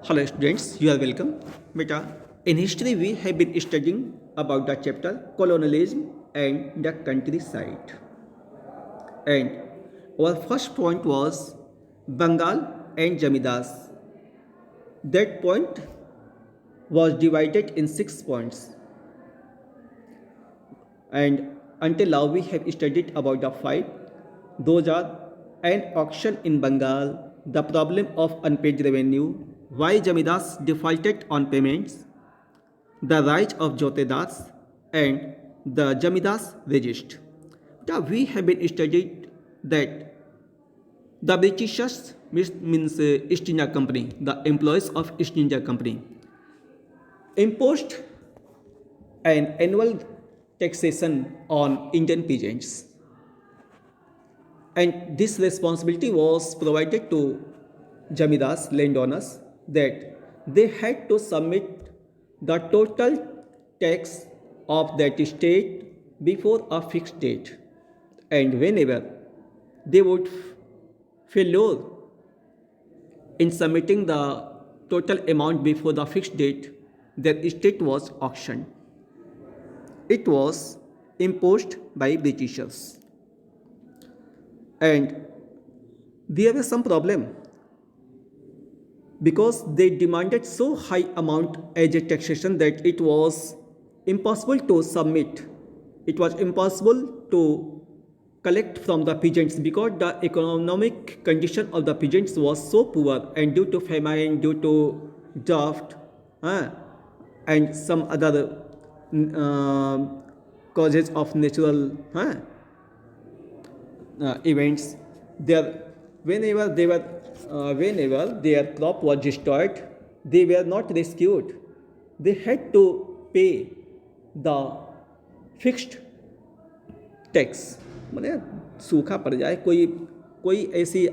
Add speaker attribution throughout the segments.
Speaker 1: Hello students, you are welcome. Beta, in history we have been studying about the chapter colonialism and the countryside. And our first point was Bengal and Jamidas. That point was divided in 6 points. And until now we have studied about the five. Those are an auction in Bengal, the problem of unpaid revenue, why Jamidas defaulted on payments, the rise of Jotedas, and the Jamidas resist. Now we have been studied that the Britishers means East India Company, the employees of East India Company, imposed an annual taxation on Indian peasants, and this responsibility was provided to Jamidas landowners that they had to submit the total tax of that state before a fixed date, and whenever they would failure in submitting the total amount before the fixed date, their state was auctioned. It was imposed by Britishers, and there was some problem because they demanded so high amount as a taxation that it was impossible to submit. It was impossible to collect from the peasants because the economic condition of the peasants was so poor, and due to famine, due to drought, uh, and some other uh, causes of natural events, their whenever their crop was destroyed, they were not rescued. They had to pay the fixed tax. मैंने सूखा पड़ जाए, कोई कोई ऐसी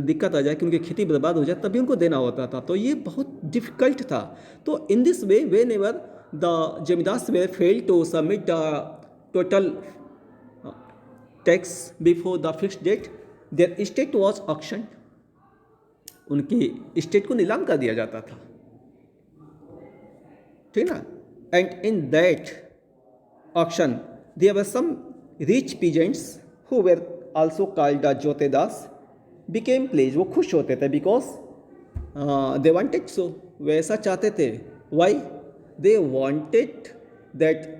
Speaker 1: दिक्कत आ जाए कि उनकी खेती बर्बाद हो जाए, तभी उनको देना होता था. तो ये बहुत डिफ़िकल्ट था. तो in this way whenever the zamindars they fail to submit the total tax before the fixed date, their estate was auction. उनकी स्टेट को नीलाम कर दिया जाता था, ठीक ना. And in that auction there were some rich peasants who were also called the jotedars became pleased. वो खुश होते थे बिकॉज दे वांटेड सो, वे ऐसा चाहते थे. Why they wanted that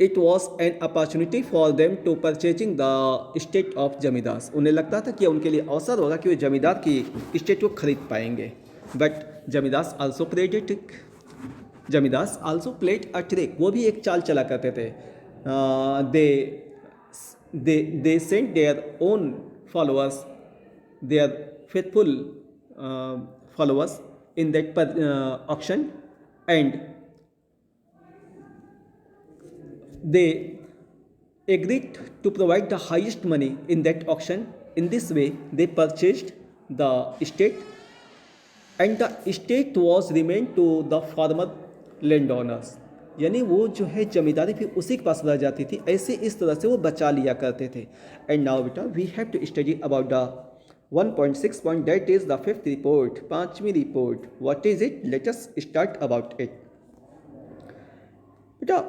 Speaker 1: it was an opportunity for them to purchasing the estate of zamindars. उन्हें लगता था कि उनके लिए अवसर होगा कि वे जमींदार की स्टेट को खरीद पाएंगे. But zamindars also played a trick. Zamindars also played a trick. वो भी एक चाल चला करते थे. they sent their own followers, their faithful followers in that auction, and they agreed to provide the highest money in that auction. In this way they purchased the estate, and the estate was remained to the farmer landowners. यानी वो जो है जमींदारी फिर उसी के पास रह जाती थी. ऐसे इस तरह से वो बचा लिया करते थे. एंड नाउ बेटा we have to study about the 1.6 point, that is the fifth report, पांचवी report. What is it? Let us start about it. बेटा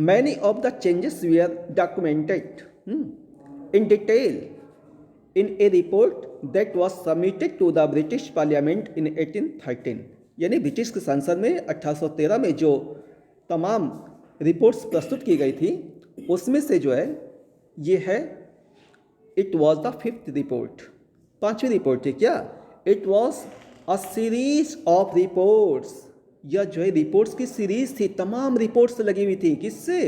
Speaker 1: many of the changes were documented in detail in a report that was submitted to the British Parliament in 1813. यानी British की संसद में 1813 में जो तमाम reports प्रस्तुत की गई थी, उसमें से जो है ये है, it was the fifth report, पांचवी रिपोर्ट थी. क्या? It was a series of reports. यह जो है रिपोर्ट्स की सीरीज थी, तमाम रिपोर्ट्स लगी हुई थी. किससे?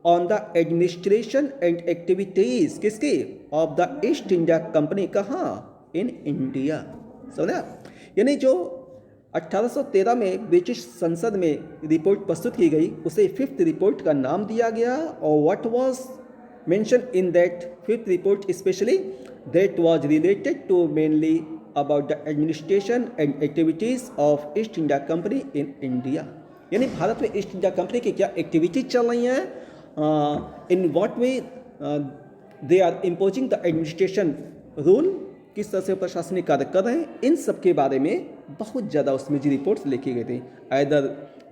Speaker 1: On the administration and activities. किसकी? Of the East India Company. कहाँ? In India. समझा? यानी जो 1813 में ब्रिटिश संसद में रिपोर्ट प्रस्तुत की गई, उसे फिफ्थ रिपोर्ट का नाम दिया गया. और what was mention in that fifth report specially? That was related to mainly about the administration and activities of East India Company in India. यानी भारत में ईस्ट इंडिया कंपनी की क्या एक्टिविटीज चल रही हैं, in what way they are imposing the administration rule किस तरह से प्रशासनिक कार्य कर रहे हैं, इन सब के बारे में बहुत ज़्यादा उसमें जी रिपोर्ट्स लिखी गई थी. Either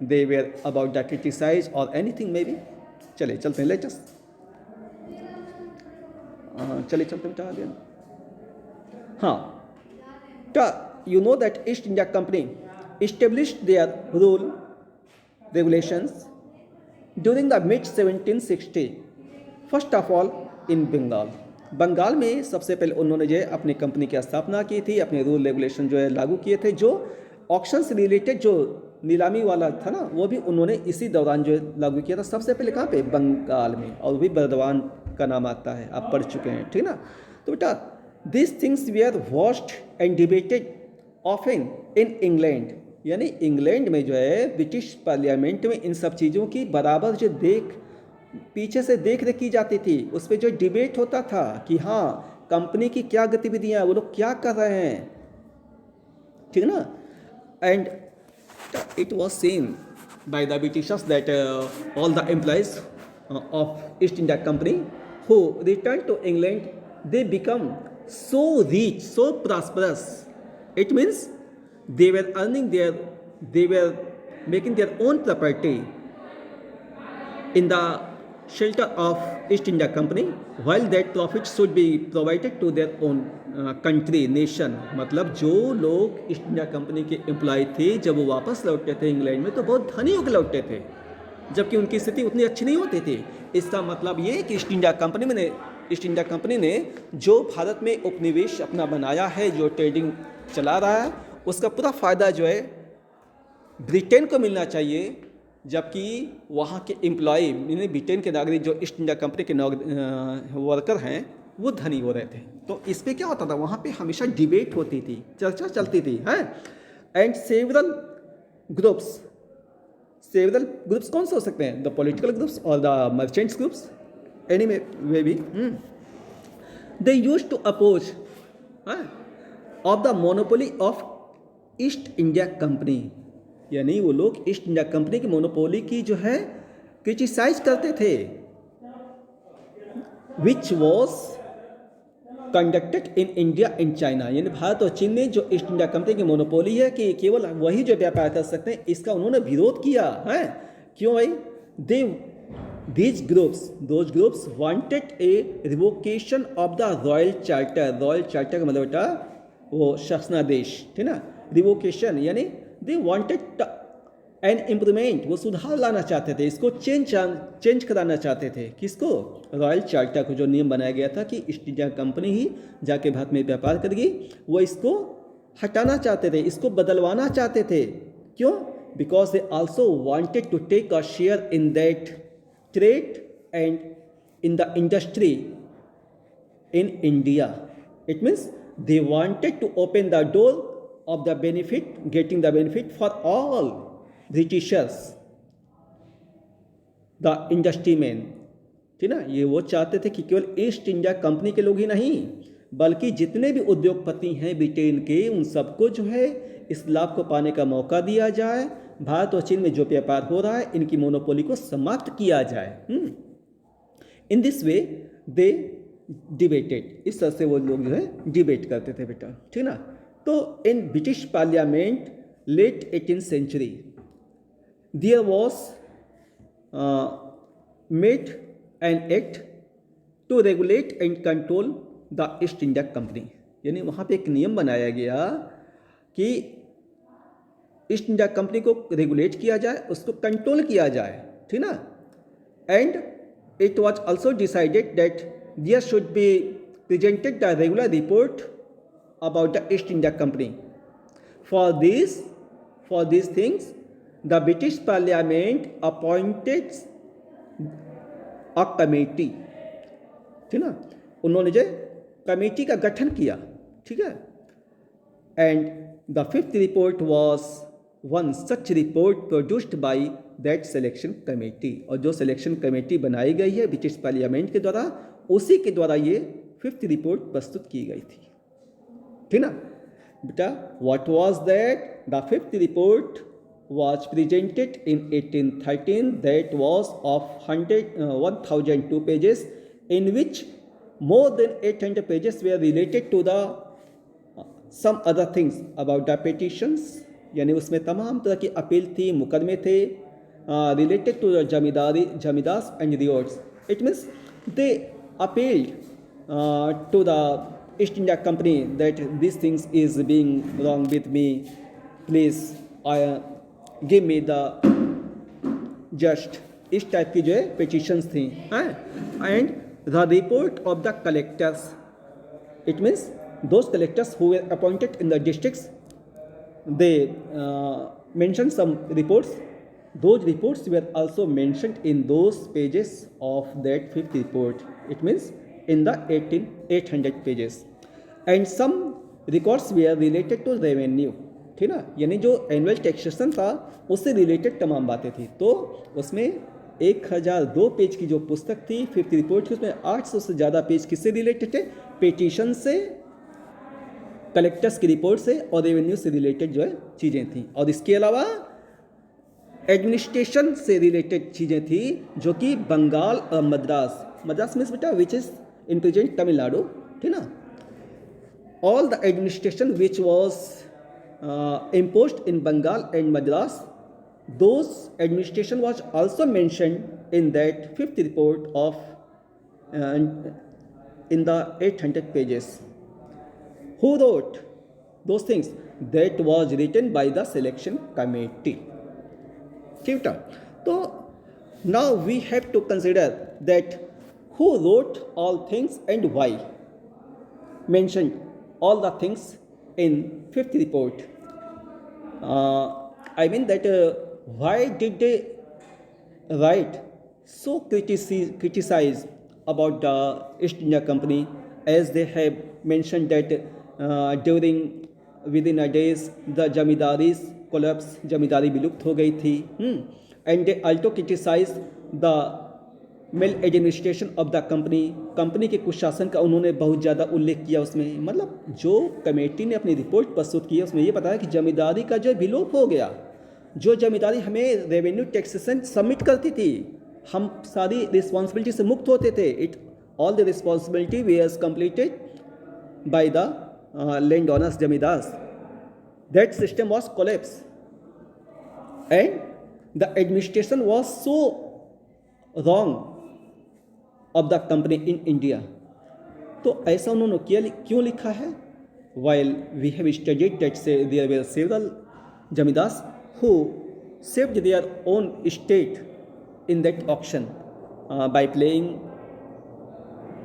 Speaker 1: they were about the criticize और एनीथिंग मे बी. चले चलते हैं लेटेस्ट. चले चलते हैं बेटा. हाँ, you know that East India Company established their rule regulations during the mid 1760. First of all in Bengal. Bengal में सबसे पहले उन्होंने जो है अपनी कंपनी की स्थापना की थी, अपने रूल रेगुलेशन जो है लागू किए थे. जो ऑक्शन से रिलेटेड जो नीलामी वाला था ना, वो भी उन्होंने इसी दौरान जो है लागू किया था. सबसे पहले कहाँ पे? बंगाल में. और भी बर्दवान का नाम आता है, आप पढ़ चुके हैं, ठीक ना. तो बेटा these things were watched and debated often in England. यानी इंग्लैंड में जो है ब्रिटिश पार्लियामेंट में इन सब चीज़ों की बराबर जो पीछे से देख रेख की जाती थी. उस पर जो डिबेट होता था कि हाँ कंपनी की क्या गतिविधियाँ, वो लोग क्या कर रहे हैं, ठीक ना. And it was seen by the britishers that all the employees of East India company who return to England, they become so rich, so prosperous. It means they were making their own property in the shelter of East India Company, while that profit should be provided to their own country, nation. मतलब जो लोग East India company के employ थे, जब वो वापस लौटते थे इंग्लैंड में, तो बहुत धनी होकर लौटते थे, जबकि उनकी स्थिति उतनी अच्छी नहीं होती थी. इसका मतलब ये कि ईस्ट इंडिया कंपनी ने जो भारत में उपनिवेश अपना बनाया है, जो ट्रेडिंग चला रहा है, उसका पूरा फ़ायदा जो है ब्रिटेन को मिलना चाहिए, जबकि वहाँ के एम्प्लॉय यानी ब्रिटेन के नागरिक जो ईस्ट इंडिया कंपनी के वर्कर हैं, वो धनी हो रहे थे. तो इस पर क्या होता था, वहाँ पे हमेशा डिबेट होती थी, चर्चा चलती थी, हैं. एंड सेवरल ग्रुप्स कौन से हो सकते हैं? द पॉलिटिकल ग्रुप्स और the merchants groups, anyway be. They used to oppose of the monopoly of East India company. यानी वो लोग ईस्ट इंडिया कंपनी की मोनोपोली की जो है क्रिटिसाइज करते थे, which was conducted in India and China. यानी भारत और चीन में जो ईस्ट इंडिया कंपनी की मोनोपोली है कि केवल वही जो व्यापार कर सकते हैं, इसका उन्होंने विरोध किया है. क्यों भाई? Those groups wanted A revocation of the royal charter. Royal charter का मतलब बेटा वो शासनादेश, ठीक ना. रिवोकेशन यानी दे वांटेड एन इम्प्रूवमेंट, वो सुधार लाना चाहते थे, इसको चेंज कराना चाहते थे. किसको? रॉयल चार्टर को, जो नियम बनाया गया था कि ईस्ट इंडिया कंपनी ही जाके भारत में व्यापार करेगी, वो इसको हटाना चाहते थे, इसको बदलवाना चाहते थे. क्यों? Because they also wanted to take a share in that trade and in the industry in India. It means they wanted to open the door of the getting the benefit for all Britishers, the industry men, ठीक ना. ये वो चाहते थे कि केवल east India company के लोग ही नहीं, बल्कि जितने भी उद्योगपति हैं ब्रिटेन के, उन सबको जो है इस लाभ को पाने का मौका दिया जाए. भारत और चीन में जो व्यापार हो रहा है, इनकी मोनोपोली को समाप्त किया जाए. इन दिस वे दे डिबेटेड. इस तरह से वो लोग जो है डिबेट करते थे बेटा, ठीक ना. तो in British parliament late 18th century there was made an act to regulate and control the East India company. यानी वहाँ पे एक नियम बनाया गया कि ईस्ट इंडिया कंपनी को रेगुलेट किया जाए, उसको कंट्रोल किया जाए, ठीक ना. And it was also decided that there should be presented the regular report about the East India Company. For these things, the British Parliament appointed a committee. ठीक ना, उन्होंने जो कमेटी का गठन किया, ठीक है. And the fifth report was one such report produced by that selection committee. और जो सिलेक्शन कमेटी बनाई गई है ब्रिटिश पार्लियामेंट के द्वारा, उसी के द्वारा ये 5th रिपोर्ट प्रस्तुत की गई थी, ठीक ना बेटा. What was that? The 5th report was presented in 1813. That was of 1002 pages, in which more than 800 pages were related to the some other things about the petitions, यानी उसमें तमाम तरह की अपील थी, मुकदमे थे related to the zamindars and rewards. It means they appealed to the East India Company that this things is being wrong with me, please give me the just. इस type की जो है पिटिशंस थी. And the report of the collectors, it means those collectors who were appointed in the districts, they mention some reports. Those reports were also mentioned in those pages of that fifth report. It means in the 800 pages. And some records were related to revenue. ठीक ना, यानी जो annual taxation था उससे related तमाम बातें थी. तो उसमें 1002 पेज की जो पुस्तक थी फिफ्थ रिपोर्ट की, उसमें 800 से ज़्यादा पेज किससे रिलेटेड थे? पिटीशन से, कलेक्टर्स की रिपोर्ट से और रेवेन्यू से रिलेटेड जो है चीज़ें थी. और इसके अलावा एडमिनिस्ट्रेशन से रिलेटेड चीज़ें थी जो कि बंगाल और मद्रास मीन्स बेटा which is in present Tamil Nadu. ठीक ना, all the administration which was imposed in Bengal and Madras, those administration was also mentioned in that fifth report of in the 800 pages. Who wrote those things? That was written by the selection committee. ठीक है. तो now we have to consider that who wrote all things and why mentioned all the things in fifth report. I mean that why did they write so criticize about the East India Company, as they have mentioned that during within a days the जमींदारीज collapse, जमींदारी विलुप्त हो गई थी. And they also criticize the maladministration of the company के कुशासन का उन्होंने बहुत ज़्यादा उल्लेख किया उसमें. मतलब जो कमेटी ने अपनी रिपोर्ट प्रस्तुत की है उसमें ये बताया कि जमींदारी का जो विलोप हो गया. जो जमींदारी हमें रेवेन्यू टैक्सेशन सबमिट करती थी, हम सारी रिस्पॉन्सिबिलिटी से मुक्त होते थे. It all the responsibility were completed by the landowners zamindars. That system was collapse and the administration was so wrong of the company in India. तो ऐसा उन्होंने क्यों लिखा है? While we have studied that say there were several zamindars who saved their own estate in that auction by playing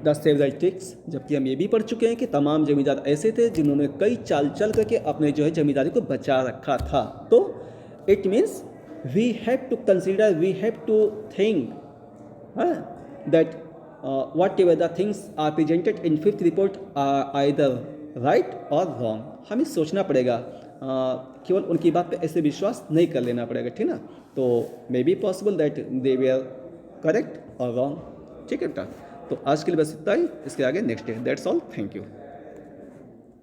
Speaker 1: the several tricks. जबकि हम ये भी पढ़ चुके हैं कि तमाम जमींदार ऐसे थे जिन्होंने कई चाल चल करके अपने जो है जमींदारी को बचा रखा था. तो it means we have to consider, we have to think that whatever the things are presented in fifth report are either right or wrong. हमें सोचना पड़ेगा, केवल उनकी बात पे ऐसे विश्वास नहीं कर लेना पड़ेगा. ठीक ना. तो maybe possible that they were correct और रॉन्ग. ठीक है बेटा. तो आज के लिए बस इतना ही, इसके आगे next day. That's all. Thank you.